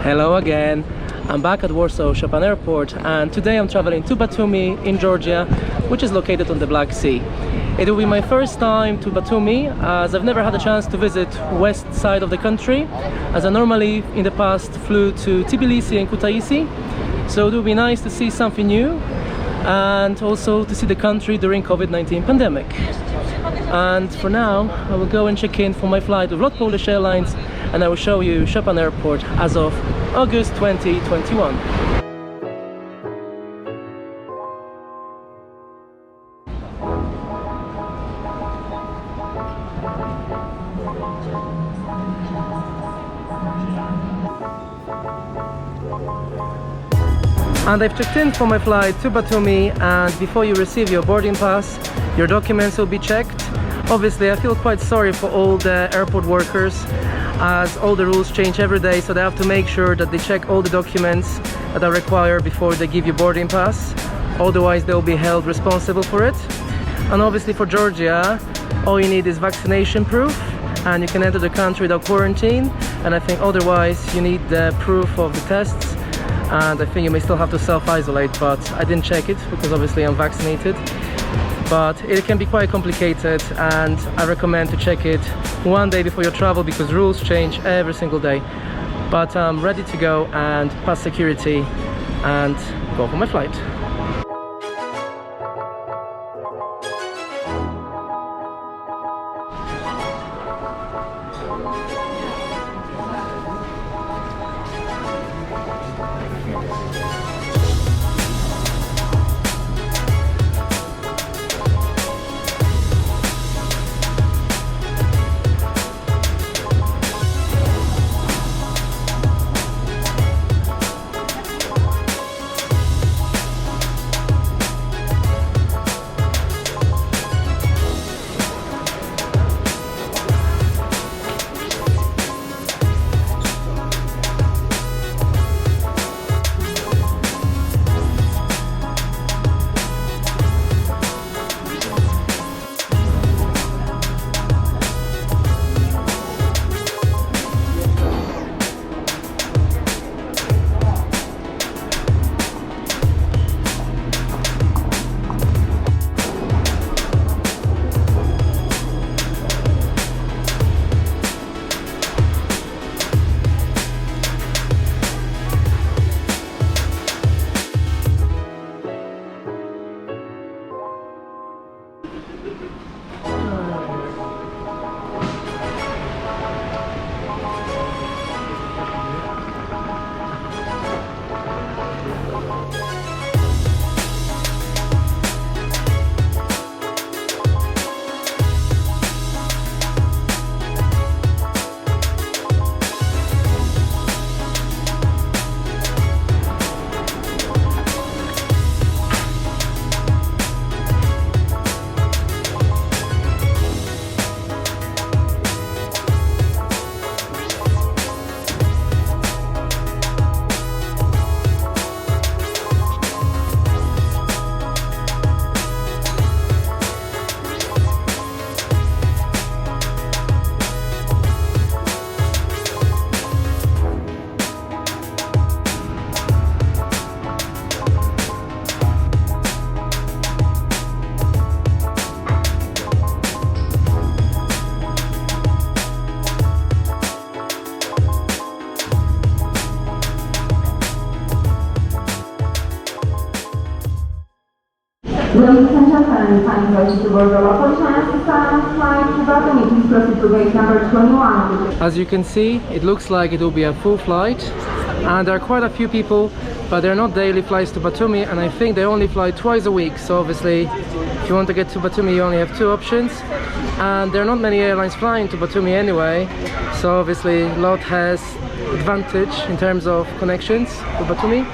Hello again. I'm back at Warsaw Chopin Airport, and today I'm traveling to Batumi in Georgia, which is located on the Black Sea. It will be my first time to Batumi, as I've never had a chance to visit west side of the country, as I normally in the past flew to Tbilisi and Kutaisi. So it will be nice to see something new and also to see the country during COVID-19 pandemic. And for now, I will go and check in for my flight with LOT Polish Airlines, and I will show you Chopin Airport as of August 2021. And I've checked in for my flight to Batumi, and before you receive your boarding pass, your documents will be checked. Obviously, I feel quite sorry for all the airport workers, as all the rules change every day, so they have to make sure that they check all the documents that are required before they give you boarding pass. Otherwise, they'll be held responsible for it. And obviously for Georgia, all you need is vaccination proof, and you can enter the country without quarantine. And I think otherwise you need the proof of the tests, and I think you may still have to self-isolate, but I didn't check it because obviously I'm vaccinated. But it can be quite complicated, and I recommend to check it one day before your travel because rules change every single day. But I'm ready to go and pass security and go for my flight. Ladies and gentlemen, I invite you to board the LOT Polish Airlines flight to Batumi. Please proceed to gate number 21. As you can see, it looks like it will be a full flight, and there are quite a few people, but they're not daily flights to Batumi, and I think they only fly twice a week. So obviously, if you want to get to Batumi, you only have two options, and there are not many airlines flying to Batumi anyway. So obviously, LOT has advantage in terms of connections to Batumi.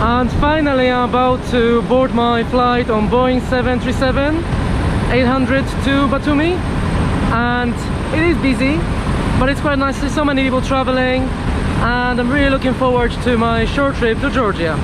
And finally, I'm about to board my flight on Boeing 737-800 to Batumi, and it is busy, but it's quite nice to see so many people traveling, and I'm really looking forward to my short trip to Georgia.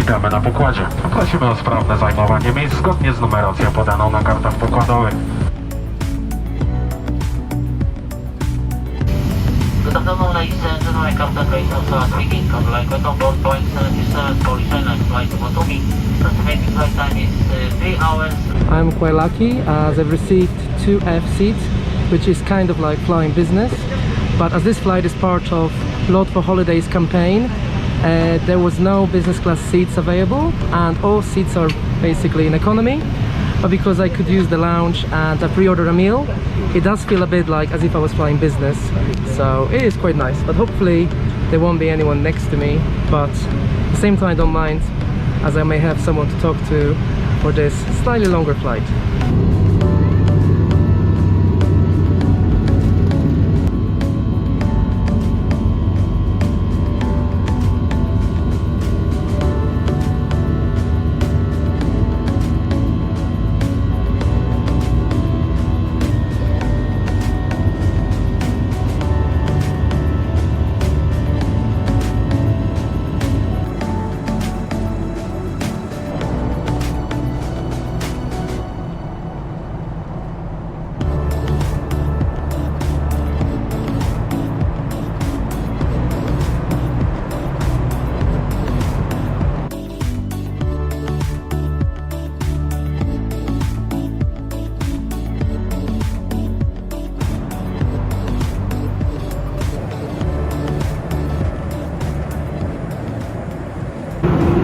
Witamy na pokładzie. Prosimy o sprawne zajmowanie miejsc zgodnie z numeracją podaną na kartach pokładowych. Good afternoon, ladies and gentlemen. Captain Rayson speaking. Contact with onboard Boeing 77 Polish Airlines flight to Batumi. Estimated flight time is 3 hours. I'm quite lucky as I've received 2F seats, which is kind of like flying business. But as this flight is part of LOT for Holidays campaign, there was no business class seats available and all seats are basically in economy. But because I could use the lounge and I pre-ordered a meal, it does feel a bit like as if I was flying business. So it is quite nice, but hopefully there won't be anyone next to me. But at the same time I don't mind, as I may have someone to talk to for this slightly longer flight.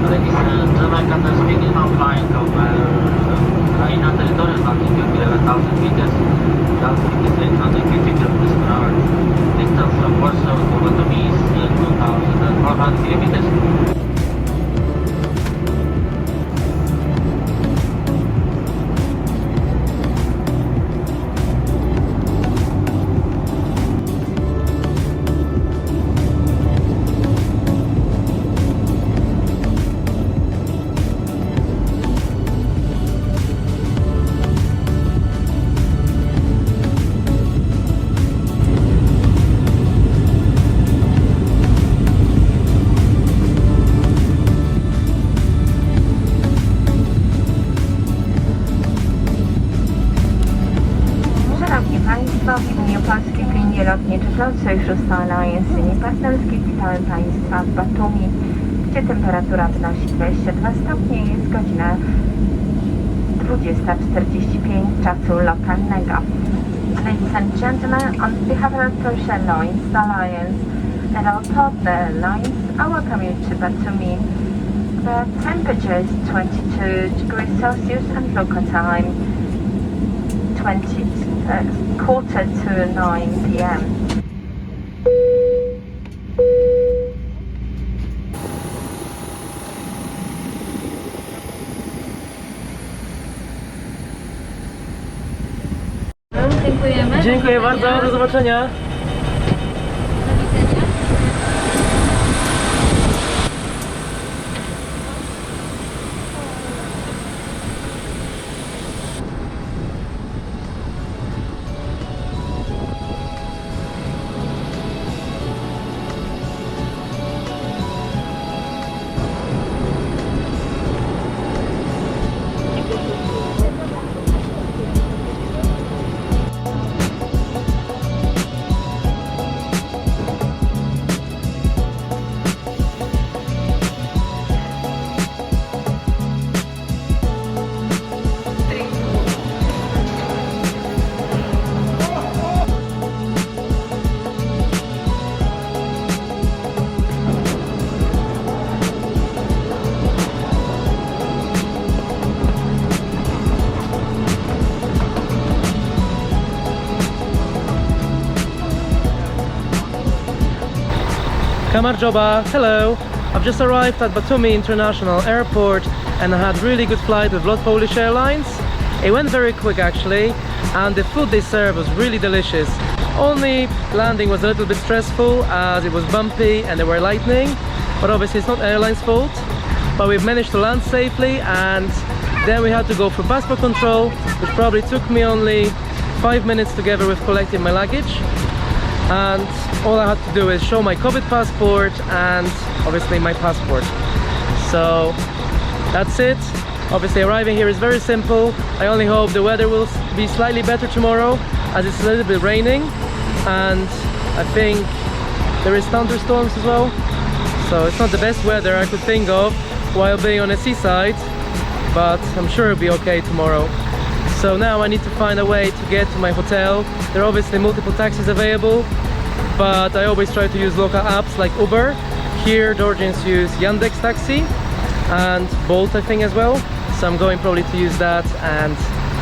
Ladies and gentlemen, Captain speaking. Now flying over Ukraine territory, landing at 11,000 meters. Altitude is 850 kilometers per hour. Distance from Warsaw to Batumi is 2,400 kilometers. Szanowni Państwo, w imieniu polskich linii lotniczych LOT Warsaw Airlines linii partnerskich witamy Państwa w Batumi, gdzie temperatura wynosi 22 stopnie i jest godzina 20:45 czasu lokalnego. Ladies and gentlemen, on behalf of LOT Polish Airlines and LOT Airlines, I welcome you to Batumi. The temperature is 22 degrees Celsius and local time 9:15 p.m. Dziękujemy. Dziękuję bardzo, do zobaczenia. Kamarjoba, hello. I've just arrived at Batumi International Airport and I had really good flight with LOT Polish Airlines. It went very quick actually, and the food they served was really delicious. Only landing was a little bit stressful as it was bumpy and there were lightning, but obviously it's not airline's fault. But we've managed to land safely, and then we had to go through passport control, which probably took me only 5 minutes together with collecting my luggage. And all I had to do is show my COVID passport and obviously my passport. So that's it. Obviously arriving here is very simple. I only hope the weather will be slightly better tomorrow, as it's a little bit raining, and I think there is thunderstorms as well, so it's not the best weather I could think of while being on the seaside, but I'm sure it'll be okay tomorrow. So now I need to find a way to get to my hotel. There are obviously multiple taxis available, but I always try to use local apps like Uber. Here Georgians use Yandex Taxi and Bolt, I think, as well. So I'm going probably to use that and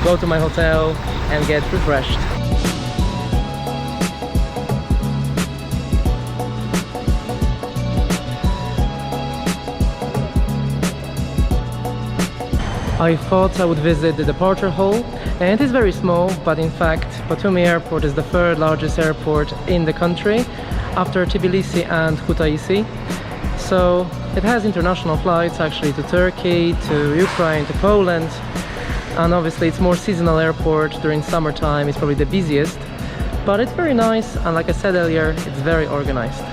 go to my hotel and get refreshed. I thought I would visit the departure hall, and it is very small, but in fact Batumi Airport is the third largest airport in the country after Tbilisi and Kutaisi. So it has international flights actually to Turkey, to Ukraine, to Poland, and obviously it's more seasonal airport. During summertime it's probably the busiest, but it's very nice, and like I said earlier, it's very organized.